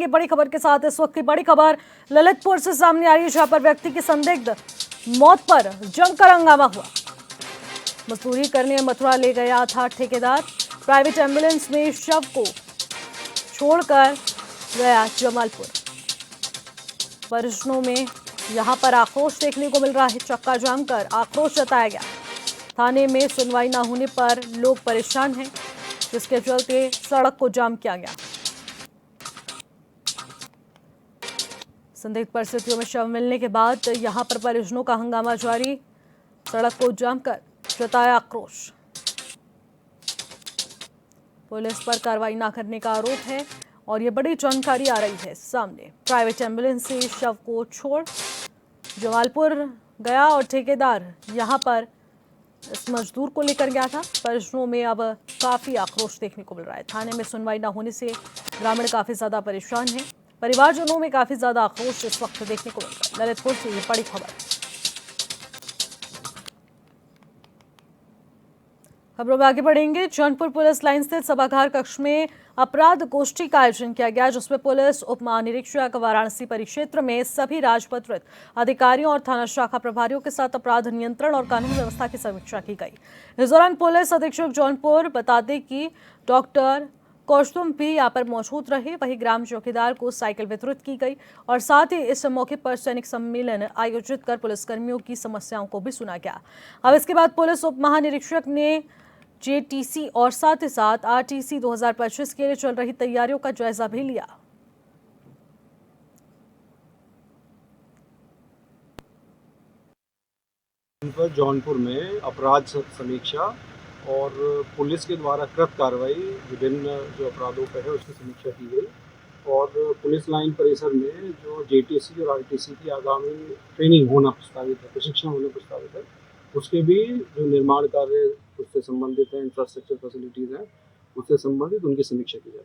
ये बड़ी खबर के साथ इस वक्त की बड़ी खबर ललितपुर से सामने आ रही है, जहां पर व्यक्ति की संदिग्ध मौत पर जमकर हंगामा हुआ। मजदूरी करने मथुरा ले गया था ठेकेदार, प्राइवेट एम्बुलेंस में शव को छोड़कर गया जमालपुर। परिजनों में यहां पर आक्रोश देखने को मिल रहा है। चक्का जाम कर आक्रोश जताया गया। थाने में सुनवाई न होने पर लोग परेशान हैं, जिसके चलते सड़क को जाम किया गया। संदिग्ध परिस्थितियों में शव मिलने के बाद यहां पर परिजनों का हंगामा जारी, सड़क को जाम कर जताया आक्रोश। पुलिस पर कार्रवाई न करने का आरोप है और ये बड़ी जानकारी आ रही है सामने। प्राइवेट एम्बुलेंस से शव को छोड़ जमालपुर गया और ठेकेदार यहां पर इस मजदूर को लेकर गया था। परिजनों में अब काफी आक्रोश देखने को मिल रहा है। थाने में सुनवाई न होने से ग्रामीण काफी ज्यादा परेशान हैं। परिवारजनों में काफी ज्यादा आक्रोश इस वक्त देखने को मिल रहा है। ललितपुर से ये बड़ी खबर। खबरों में आगे बढ़ेंगे। जौनपुर पुलिस लाइन स्थित सभागार कक्ष में अपराध गोष्ठी का आयोजन किया गया, जिसमें पुलिस उप महानिरीक्षक वाराणसी परिक्षेत्र में सभी राजपत्रित अधिकारियों और थाना शाखा प्रभारियों के साथ अपराध नियंत्रण और कानून व्यवस्था की समीक्षा की गई। इस दौरान पुलिस अधीक्षक जौनपुर बता दें कि डॉक्टर कौस्तुम भी यहाँ पर मौजूद रहे। वहीं ग्राम चौकीदार को साइकिल वितरित की गई और साथ ही इस मौके पर सैनिक सम्मेलन आयोजित कर पुलिसकर्मियों की समस्याओं को भी सुना गया। अब इसके बाद पुलिस उप महानिरीक्षक ने जेटीसी और साथ ही साथ आरटीसी 2025 के लिए चल रही तैयारियों का जायजा भी लिया। जौनपुर में अपराध समीक्षा और पुलिस के द्वारा कृत कार्रवाई विभिन्न जो अपराधों पर है उसकी समीक्षा की गई और पुलिस लाइन परिसर में जो जेटीसी और आरटीसी की आगामी ट्रेनिंग होना प्रस्तावित है, प्रशिक्षण होना प्रस्तावित है, उसके भी जो निर्माण कार्य उससे संबंधित है, इंफ्रास्ट्रक्चर फैसिलिटीज़ हैं, उससे संबंधित उनकी समीक्षा की जाए।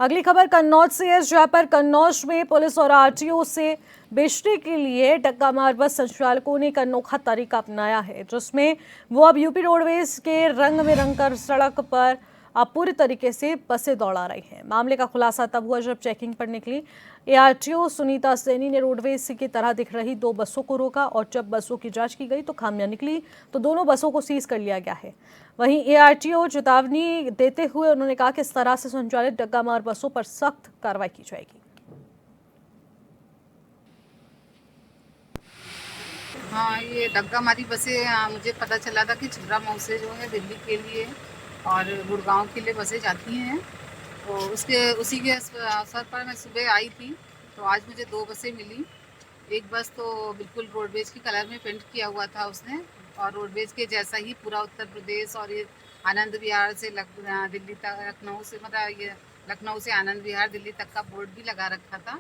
अगली खबर कन्नौज से है, जहां पर कन्नौज में पुलिस और आरटीओ से बेचने के लिए डग्गा मार बस संचालकों ने एक अनोखा तरीका अपनाया है, जिसमें वो अब यूपी रोडवेज के रंग में रंगकर सड़क पर अब पूरी तरीके से बसें दौड़ा रही हैं। मामले का खुलासा तब हुआ जब चेकिंग पर निकली एआरटीओ सुनीता सैनी ने रोडवेज की तरह दिख रही 2 बसों को रोका और जब बसों की जांच की गई तो खामियां निकली तो दोनों बसों को सीज कर लिया गया है। वहीं एआरटीओ चेतावनी देते हुए उन्होंने कहा कि इस तरह से संचालित डग्गा मार बसों पर सख्त कार्रवाई की जाएगी। हाँ, ये डग्गा मारी बसें मुझे पता चला था कि छिबरा मऊ से जो है दिल्ली के लिए और गुड़गांव के लिए बसें जाती हैं। तो उसी के अवसर पर मैं सुबह आई थी, तो आज मुझे 2 बसें मिली। एक बस तो बिल्कुल रोडवेज की कलर में पेंट किया हुआ था उसने, और रोडवेज के जैसा ही पूरा उत्तर प्रदेश और ये आनंद विहार से दिल्ली तक, लखनऊ से मतलब ये लखनऊ से आनंद विहार दिल्ली तक का बोर्ड भी लगा रखा था।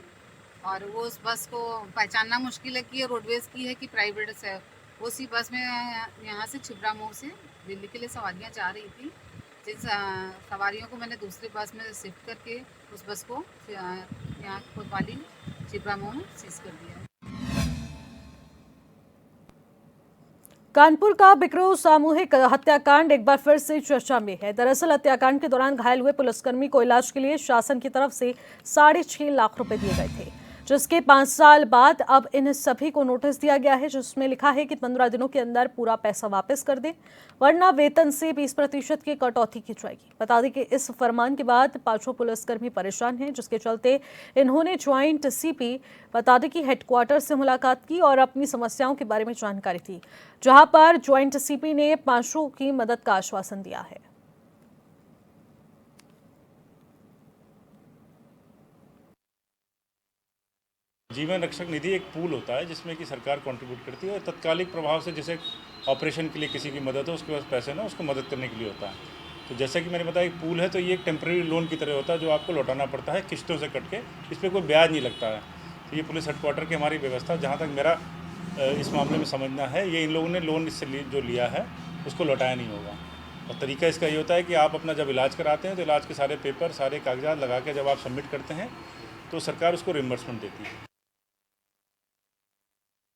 और वो उस बस को पहचानना मुश्किल है कि ये रोडवेज की है कि प्राइवेट है। उसी बस में यहाँ से छिबरा मऊ से दिल्ली के लिए सवारियाँ जा रही थी, जिन सवारियों को मैंने दूसरी बस में शिफ्ट करके उस बस को यहाँ कोतवाली छिबरा मऊ में सीज कर दिया है। कानपुर का बिकरू सामूहिक हत्याकांड एक बार फिर से चर्चा में है। दरअसल हत्याकांड के दौरान घायल हुए पुलिसकर्मी को इलाज के लिए शासन की तरफ से 6.5 लाख रुपए दिए गए थे, जिसके 5 साल बाद अब इन सभी को नोटिस दिया गया है, जिसमें लिखा है कि 15 दिनों के अंदर पूरा पैसा वापस कर दें, वरना वेतन से 20% की कटौती की जाएगी। बता दें कि इस फरमान के बाद 5 पुलिसकर्मी परेशान हैं, जिसके चलते इन्होंने ज्वाइंट सीपी बता दें कि हेडक्वार्टर से मुलाकात की और अपनी समस्याओं के बारे में जानकारी दी, जहां पर ज्वाइंट सीपी ने 5 की मदद का आश्वासन दिया है। जीवन रक्षक निधि एक पूल होता है जिसमें कि सरकार कंट्रीब्यूट करती है और तत्कालिक प्रभाव से जैसे ऑपरेशन के लिए किसी की मदद हो, उसके पास पैसे ना, उसको मदद करने के लिए होता है। तो जैसा कि मैंने बताया, एक पूल है, तो ये एक टेम्प्रेरी लोन की तरह होता है जो आपको लौटाना पड़ता है किस्तों से कट के, इस पर कोई ब्याज नहीं लगता है। तो ये पुलिस हेडक्वार्टर की हमारी व्यवस्था, जहाँ तक मेरा इस मामले में समझना है, ये इन लोगों ने लोन इससे जो लिया है उसको लौटाया नहीं होगा। और तरीका इसका ये होता है कि आप अपना जब इलाज कराते हैं तो इलाज के सारे पेपर, सारे कागजात लगा के जब आप सबमिट करते हैं तो सरकार उसको रिम्बर्समेंट देती है।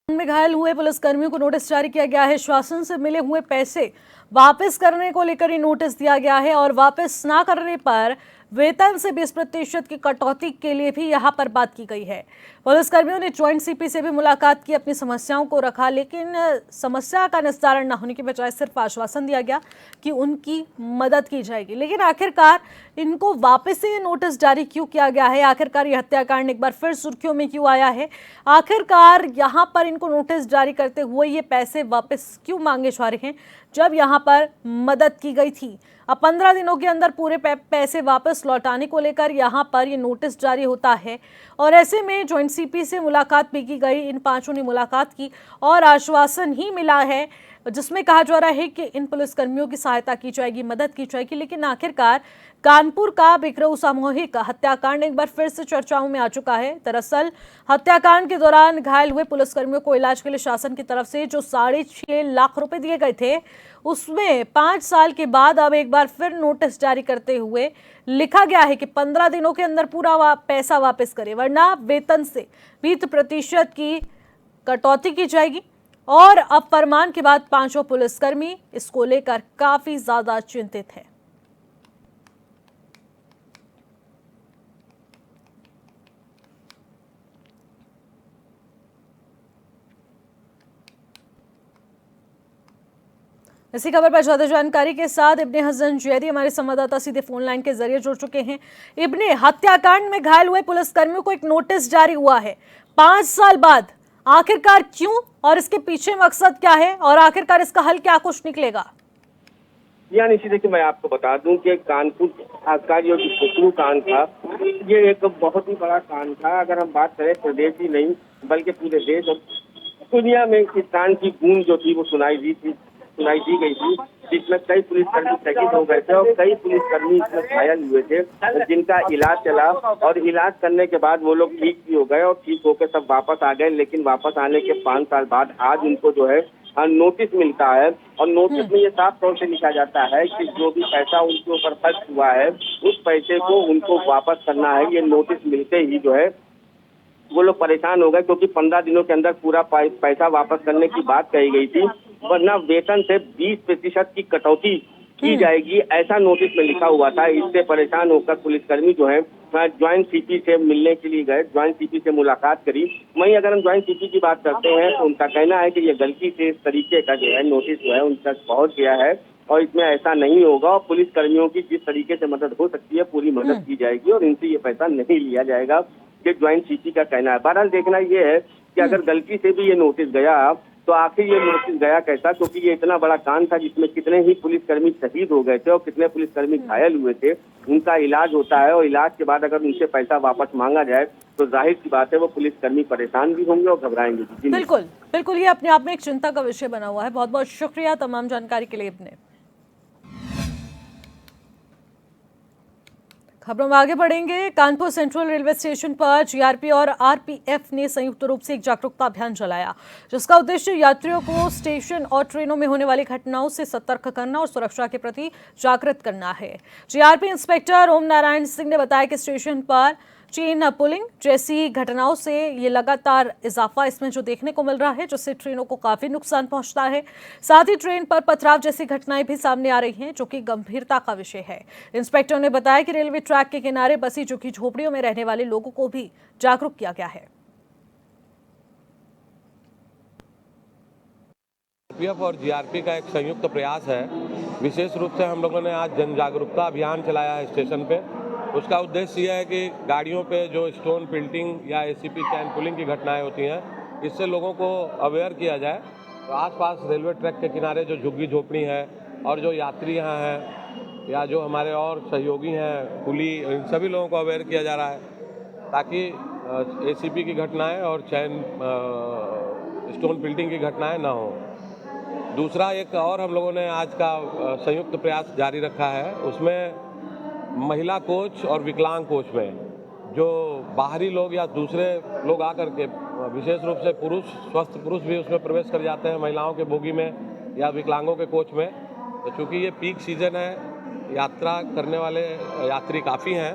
में घायल हुए पुलिसकर्मियों को नोटिस जारी किया गया है। शासन से मिले हुए पैसे वापस करने को लेकर ये नोटिस दिया गया है और वापस ना करने पर वेतन से 20% की कटौती के लिए भी यहां पर बात की गई है। पुलिसकर्मियों ने ज्वाइंट सीपी से भी मुलाकात की, अपनी समस्याओं को रखा, लेकिन समस्या का निस्तारण न होने की बजाय सिर्फ आश्वासन दिया गया कि उनकी मदद की जाएगी। लेकिन आखिरकार इनको वापस से ये नोटिस जारी क्यों किया गया है? आखिरकार ये हत्याकांड एक बार फिर सुर्खियों में क्यों आया है? आखिरकार यहाँ पर इनको नोटिस जारी करते हुए ये पैसे वापस क्यों मांगे जा रहे हैं, जब यहाँ पर मदद की गई थी? अब 15 दिनों के अंदर पूरे पैसे वापस लौटाने को लेकर यहाँ पर ये नोटिस जारी होता है और ऐसे में ज्वाइंट सीपी से मुलाकात भी की गई। इन पांचों ने मुलाकात की और आश्वासन ही मिला है, जिसमें कहा जा रहा है कि इन पुलिसकर्मियों की सहायता की जाएगी, मदद की जाएगी। लेकिन आखिरकार कानपुर का बिकरऊ सामूहिक हत्याकांड एक बार फिर से चर्चाओं में आ चुका है। दरअसल हत्याकांड के दौरान घायल हुए पुलिसकर्मियों को इलाज के लिए शासन की तरफ से जो 6.5 लाख रुपए दिए गए थे, उसमें 5 साल के बाद अब एक बार फिर नोटिस जारी करते हुए लिखा गया है कि 15 दिनों के अंदर पूरा पैसा वापस करे, वरना वेतन से 20% की कटौती की जाएगी। और अब फरमान के बाद पांचों पुलिसकर्मी इसको लेकर काफी ज्यादा चिंतित हैं। इसी खबर पर ज्यादा जानकारी के साथ इब्ने हसन जैदी हमारे संवाददाता सीधे फोन लाइन के जरिए जुड़ चुके हैं। इब्ने, हत्याकांड में घायल हुए पुलिसकर्मियों को एक नोटिस जारी हुआ है 5 साल बाद, आखिरकार क्यों और इसके पीछे मकसद क्या है और आखिरकार इसका हल क्या कुछ निकलेगा? यानी इसी देखिए, मैं आपको बता दूं कि कानपुर का जो बिकरऊ कांड था, ये एक बहुत ही बड़ा कांड था। अगर हम बात करें प्रदेश ही नहीं बल्कि पूरे देश और दुनिया में इस कांड की गूंज जो थी वो सुनाई दी गई थी, जिसमें कई पुलिसकर्मी शहीद हो गए थे और कई पुलिसकर्मी इसमें घायल हुए थे, जिनका इलाज चला और इलाज करने के बाद वो लोग ठीक भी हो गए और ठीक होकर सब वापस आ गए। लेकिन वापस आने के 5 साल बाद आज उनको जो है नोटिस मिलता है और नोटिस में ये साफ तौर से लिखा जाता है कि जो भी पैसा उनके ऊपर खर्च हुआ है उस पैसे को उनको वापस करना है। ये नोटिस मिलते ही जो है वो लोग परेशान हो गए, क्योंकि 15 दिनों के अंदर पूरा पैसा वापस करने की बात कही गई थी, वरना वेतन से 20% की कटौती की जाएगी, ऐसा नोटिस में लिखा हुआ था। इससे परेशान होकर पुलिसकर्मी जो है ज्वाइंट सीपी से मिलने के लिए गए, ज्वाइंट सीपी से मुलाकात करी। वहीं अगर हम ज्वाइंट सीपी की बात करते हैं तो उनका कहना है कि ये गलती से इस तरीके का जो है नोटिस जो है उन तक पहुंच गया है और इसमें ऐसा नहीं होगा और पुलिसकर्मियों की जिस तरीके से मदद हो सकती है पूरी मदद की जाएगी और इनसे ये पैसा नहीं लिया जाएगा, ये ज्वाइंट सीपी का कहना है। बहरहाल देखना ये है कि अगर गलती से भी ये नोटिस गया तो आखिर ये नोटिस गया कैसा, क्योंकि ये इतना बड़ा कांड था जिसमें कितने ही पुलिसकर्मी शहीद हो गए थे और कितने पुलिसकर्मी घायल हुए थे। उनका इलाज होता है और इलाज के बाद अगर उनसे पैसा वापस मांगा जाए तो जाहिर सी बात है वो पुलिसकर्मी परेशान भी होंगे और घबराएंगे भी। बिल्कुल बिल्कुल, ये अपने आप में एक चिंता का विषय बना हुआ है। बहुत बहुत शुक्रिया तमाम जानकारी के लिए इब्ने। खबरों में आगे बढ़ेंगे। कानपुर सेंट्रल रेलवे स्टेशन पर जीआरपी और आरपीएफ ने संयुक्त रूप से एक जागरूकता अभियान चलाया, जिसका उद्देश्य यात्रियों को स्टेशन और ट्रेनों में होने वाली घटनाओं से सतर्क करना और सुरक्षा के प्रति जागृत करना है। जीआरपी इंस्पेक्टर ओम नारायण सिंह ने बताया कि स्टेशन पर चेन पुलिंग जैसी घटनाओं से ये लगातार इजाफा इसमें जो देखने को मिल रहा है, जिससे ट्रेनों को काफी नुकसान पहुंचता है। साथ ही ट्रेन पर पथराव जैसी घटनाएं भी सामने आ रही हैं, जो कि गंभीरता का विषय है। इंस्पेक्टर ने बताया कि रेलवे ट्रैक के किनारे बसी झुग्गी झोपड़ियों में रहने वाले लोगों को भी जागरूक किया गया है। आरपीएफ और जीआरपी का एक संयुक्त प्रयास है। विशेष रूप से हम लोगों ने आज जन जागरूकता अभियान चलाया है स्टेशन पे। उसका उद्देश्य यह है कि गाड़ियों पे जो स्टोन पिल्टिंग या एसीपी चैन पुलिंग की घटनाएं होती हैं, इससे लोगों को अवेयर किया जाए। तो आसपास रेलवे ट्रैक के किनारे जो झुग्गी झोपड़ी है और जो यात्री यहाँ हैं या जो हमारे और सहयोगी हैं कुली, इन सभी लोगों को अवेयर किया जा रहा है ताकि एसीपी की घटनाएं और चैन स्टोन पिल्टिंग की घटनाएं ना हो। दूसरा एक और हम लोगों ने आज का संयुक्त प्रयास जारी रखा है, उसमें महिला कोच और विकलांग कोच में जो बाहरी लोग या दूसरे लोग आकर के, विशेष रूप से स्वस्थ पुरुष भी उसमें प्रवेश कर जाते हैं महिलाओं के बोगी में या विकलांगों के कोच में। तो चूँकि ये पीक सीजन है, यात्रा करने वाले यात्री काफ़ी हैं।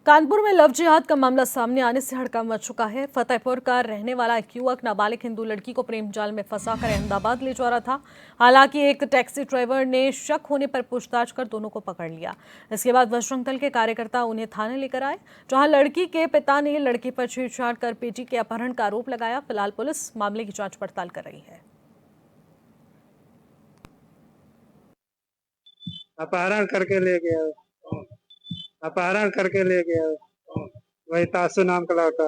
कानपुर में लव जिहाद का मामला सामने आने से हड़कंप मच चुका है। फतेहपुर का रहने वाला एक युवक नाबालिग हिंदू लड़की को प्रेम जाल में फंसाकर अहमदाबाद ले जा रहा था। हालांकि एक टैक्सी ड्राइवर ने शक होने पर पूछताछ कर दोनों को पकड़ लिया। इसके बाद बजरंग दल के कार्यकर्ता उन्हें थाने लेकर आए, जहां लड़की के पिता ने लड़की पर छेड़छाड़ कर बेटी के अपहरण का आरोप लगाया। फिलहाल पुलिस मामले की जांच पड़ताल कर रही है। अपहरण करके ले गया वही तासु नाम का लड़का।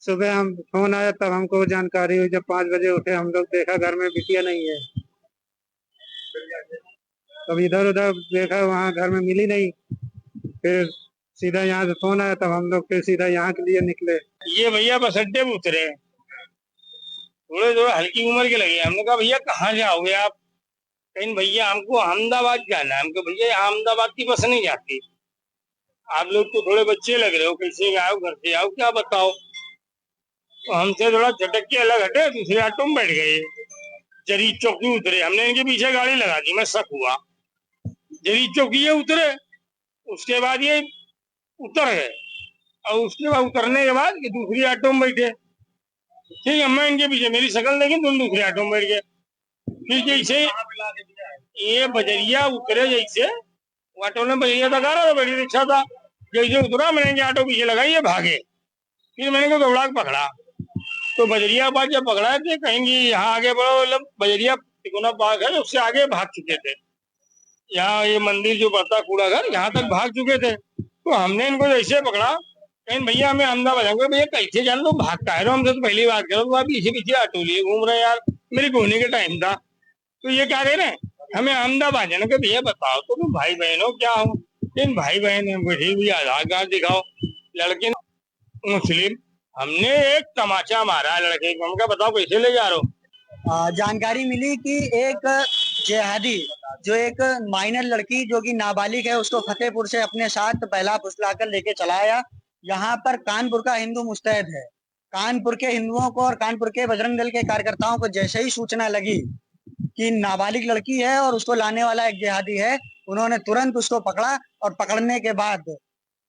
सुबह हम फोन आया तब हमको जानकारी हुई। जब 5 बजे उठे हम लोग, देखा घर में बिटिया नहीं है। तब इधर उधर देखा, वहाँ घर में मिली नहीं। फिर सीधा यहाँ से फोन आया तब हम लोग फिर सीधा यहाँ के लिए निकले। ये भैया बस अड्डे में उतरे, थोड़े थोड़े हल्की उम्र के लगे। हमने कहा भैया कहाँ जाओगे आप? कहीं भैया हमको अहमदाबाद जाना है। हमको भैया अहमदाबाद की बस नहीं जाती, आप लोग तो थोड़े बच्चे लग रहे हो, कैसे आओ, घर से आओ, क्या बताओ। तो हमसे थोड़ा झटक के अलग हटे, दूसरे ऑटो में बैठ गए। जरीद चौकी उतरे, हमने इनके पीछे गाड़ी लगा दी, मैं शक हुआ। जरीद चौकी ये उतरे, उसके बाद ये उतर गए, और उसके बाद उतरने के बाद ये दूसरी ऑटो में बैठे। ठीक है, मैं इनके पीछे, मेरी शक्ल देखी तो दूसरे ऑटो में बैठ गए। फिर जैसे ये बजरिया उतरे, जैसे ऑटो ने बजरिया तक आ रहा था, बड़ी रिक्शा था, जैसे उतरा मैंने ऑटो पीछे लगाई, ये भागे। फिर मैंने दौड़ा के पकड़ा, तो बजरिया बात जब पकड़ा थे, कहेंगे यहाँ आगे बढ़ो, मतलब बजरिया तिकोना बाग है, उससे आगे भाग चुके थे। यहाँ ये मंदिर जो पड़ता कूड़ा घर, यहाँ तक भाग चुके थे। तो हमने इनको जैसे पकड़ा, कहीं भैया हमें अहमदाबाद जाएंगे। भैया कैसे जान लो, भागता है, हमसे तो पहली बात करो, तो आप पीछे पीछे ऑटो लिए घूम रहे यार। मेरे घूमने के टाइम था, तो ये क्या कह रहे हैं हमें अहमदाबाद जाना। कि भैया बताओ तो तुम भाई बहन हो क्या हो? लेकिन भाई बहन है, मुझे भी आधार कार्ड दिखाओ। लड़के मुस्लिम, हमने एक तमाचा मारा लड़के को। हम क्या बताओ कैसे ले जा रहे हो? जानकारी मिली कि एक जिहादी जो एक माइनर लड़की जो कि नाबालिग है, उसको फतेहपुर से अपने साथ बहला फुसलाकर लेके चला आया। यहाँ पर कानपुर का हिंदू मुस्तैद है। कानपुर के हिंदुओं को और कानपुर के बजरंग दल के कार्यकर्ताओं को जैसे ही सूचना लगी कि नाबालिग लड़की है और उसको लाने वाला एक जिहादी है, उन्होंने तुरंत उसको पकड़ा। और पकड़ने के बाद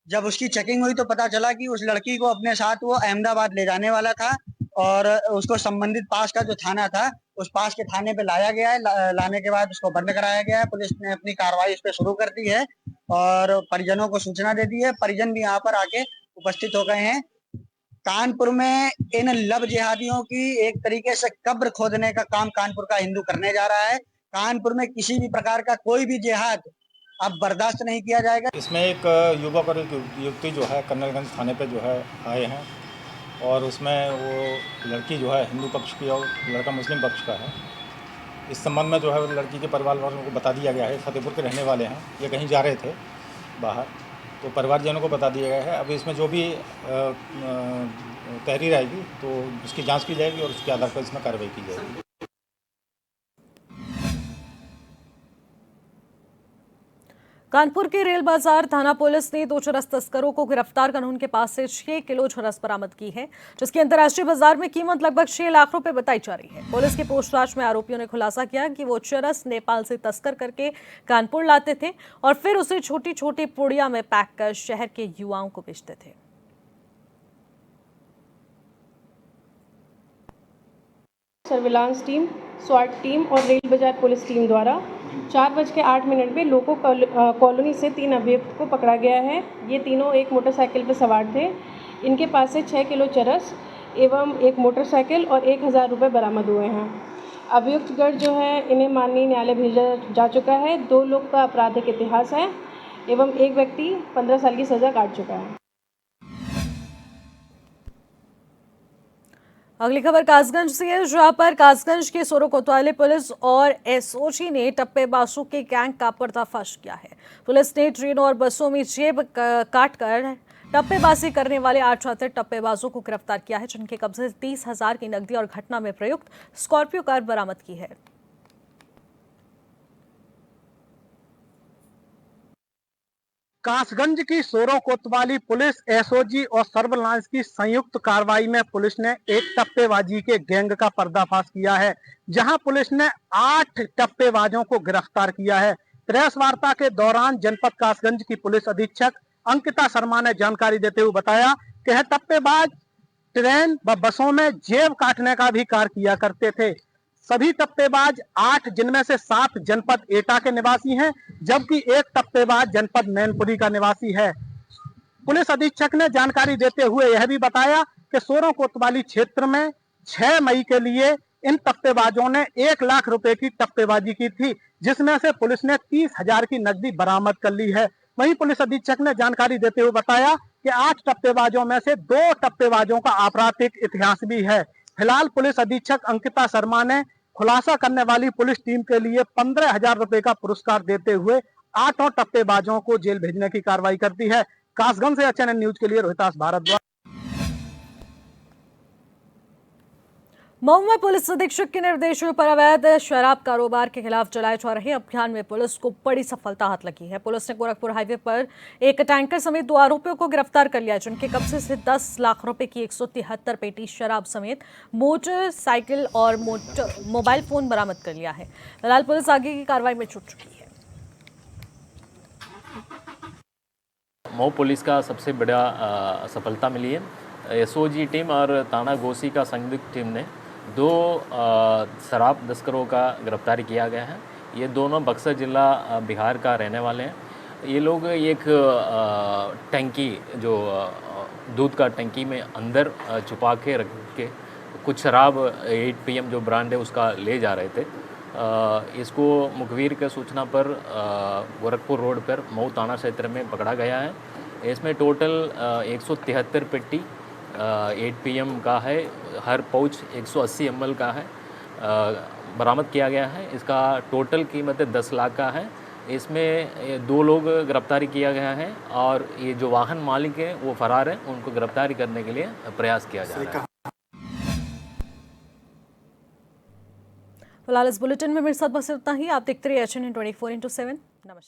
जब उसकी चेकिंग हुई तो पता चला कि उस लड़की को अपने साथ वो अहमदाबाद ले जाने वाला था, और उसको संबंधित पास का जो थाना था, उस पास के थाने पे लाया गया है। लाने के बाद उसको बंद कराया गया है। पुलिस ने अपनी कार्रवाई इस पे शुरू कर दी है और परिजनों को सूचना दे दी है। परिजन भी यहाँ पर आके उपस्थित हो गए हैं। कानपुर में इन लव जिहादियों की एक तरीके से कब्र खोदने का काम कानपुर का हिंदू करने जा रहा है। कानपुर में किसी भी प्रकार का कोई भी जिहाद अब बर्दाश्त नहीं किया जाएगा। इसमें एक युवक और एक युवती जो है कन्नलगंज थाने पे जो है आए हैं, और उसमें वो लड़की जो है हिंदू पक्ष की और लड़का मुस्लिम पक्ष का है। इस संबंध में जो है लड़की के परिवार वालों को बता दिया गया है। फतेहपुर के रहने वाले हैं, ये कहीं जा रहे थे बाहर, तो परिवारजनों को बता दिया गया है। अब इसमें जो भी तहरीर आएगी तो उसकी जांच की जाएगी और उसके आधार पर इसमें कार्रवाई की जाएगी। कानपुर के रेल बाजार थाना पुलिस ने 2 चरस तस्करों को गिरफ्तार कर उनके पास से 6 किलो चरस बरामद की है, जिसकी अंतर्राष्ट्रीय बाजार में कीमत लगभग 6 लाख रुपए बताई जा रही है। पुलिस की पूछताछ में आरोपियों ने खुलासा किया कि वो चरस नेपाल से तस्कर करके कानपुर लाते थे और फिर उसे छोटी छोटी पुड़िया में पैक कर शहर के युवाओं को बेचते थे। सर्विलांस टीम, स्वाट टीम और रेल बाजार पुलिस टीम द्वारा 4:08 पे लोको कॉलोनी से 3 अभियुक्त को पकड़ा गया है। ये तीनों एक मोटरसाइकिल पर सवार थे। इनके पास से 6 किलो चरस एवं एक मोटरसाइकिल और 1000 रुपये बरामद हुए हैं। अभियुक्तगण जो है इन्हें माननीय न्यायालय भेजा जा चुका है। 2 लोग का आपराधिक इतिहास है एवं एक व्यक्ति 15 साल की सज़ा काट चुका है। अगली खबर कासगंज से है, जहां पर कासगंज के सोरो कोतवाली पुलिस और एसओजी ने टप्पेबाजों के गैंग का पर्दाफाश किया है। पुलिस ने ट्रेनों और बसों में जेब काटकर टप्पेबाजी करने वाले 8 छात्र टप्पेबाजों को गिरफ्तार किया है, जिनके कब्जे से 30,000 की नकदी और घटना में प्रयुक्त स्कॉर्पियो कार बरामद की है। कासगंज की सोरो कोतवाली पुलिस, एसओजी और सर्विलांस की संयुक्त कार्रवाई में पुलिस ने एक टप्पेबाजी के गैंग का पर्दाफाश किया है, जहां पुलिस ने 8 टप्पेबाजों को गिरफ्तार किया है। प्रेस वार्ता के दौरान जनपद कासगंज की पुलिस अधीक्षक अंकिता शर्मा ने जानकारी देते हुए बताया कि यह टप्पेबाज ट्रेन व बसों में जेब काटने का भी कार्य किया करते थे। सभी टप्पेबाज 8 जिनमें से 7 जनपद एटा के निवासी हैं, जबकि एक टप्पेबाज जनपद मैनपुरी का निवासी है। पुलिस अधीक्षक ने जानकारी देते हुए यह भी बताया कि सोरों कोतवाली क्षेत्र में 6 मई के लिए इन टप्पेबाजों ने 1 लाख रुपए की टप्पेबाजी की थी, जिसमें से पुलिस ने 30,000 की नकदी बरामद कर ली है। वहीं पुलिस अधीक्षक ने जानकारी देते हुए बताया कि 8 टप्पेबाजों में से 2 टप्पेबाजों का आपराधिक इतिहास भी है। फिलहाल पुलिस अधीक्षक अंकिता शर्मा ने खुलासा करने वाली पुलिस टीम के लिए 15,000 रुपए का पुरस्कार देते हुए 8 टप्पेबाजों को जेल भेजने की कार्रवाई कर दी है। कासगंज से एचएनएन न्यूज के लिए रोहितास भारद्वाज। मऊ में पुलिस अधीक्षक के निर्देशों पर अवैध शराब कारोबार के खिलाफ चलाए जा रहे अभियान में पुलिस को बड़ी सफलता हाथ लगी है। पुलिस ने गोरखपुर हाईवे पर एक टैंकर समेत 2 आरोपियों को गिरफ्तार कर लिया, जिनके कब्जे से 10 लाख रुपए की 173 पेटी शराब समेत मोटरसाइकिल और मोबाइल फोन बरामद कर लिया है। फिलहाल पुलिस आगे की कार्रवाई में जुट चुकी है। मऊ पुलिस का सबसे बड़ा सफलता मिली है। एसओजी टीम और थाना गोसी का संयुक्त टीम ने 2 शराब तस्करों का गिरफ्तार किया गया है। ये दोनों बक्सर जिला बिहार का रहने वाले हैं। ये लोग एक टंकी जो दूध का टंकी में अंदर छुपा के रख के कुछ शराब 8 PM जो ब्रांड है उसका ले जा रहे थे। इसको मुखबिर के सूचना पर गोरखपुर रोड पर मऊ थाना क्षेत्र में पकड़ा गया है। इसमें टोटल 173 पेटी 8 PM का है, हर पाउच 180 ml का है, बरामद किया गया है। इसका टोटल कीमत 10 लाख का है। इसमें 2 लोग गिरफ्तारी किया गया है और ये जो वाहन मालिक है वो फरार है, उनको गिरफ्तारी करने के लिए प्रयास किया जा रहा है। फिलहाल इस बुलेटिन में मेरे साथ बस इतना ही। आप देखते रहिए एचएनएन 24/7। नमस्कार।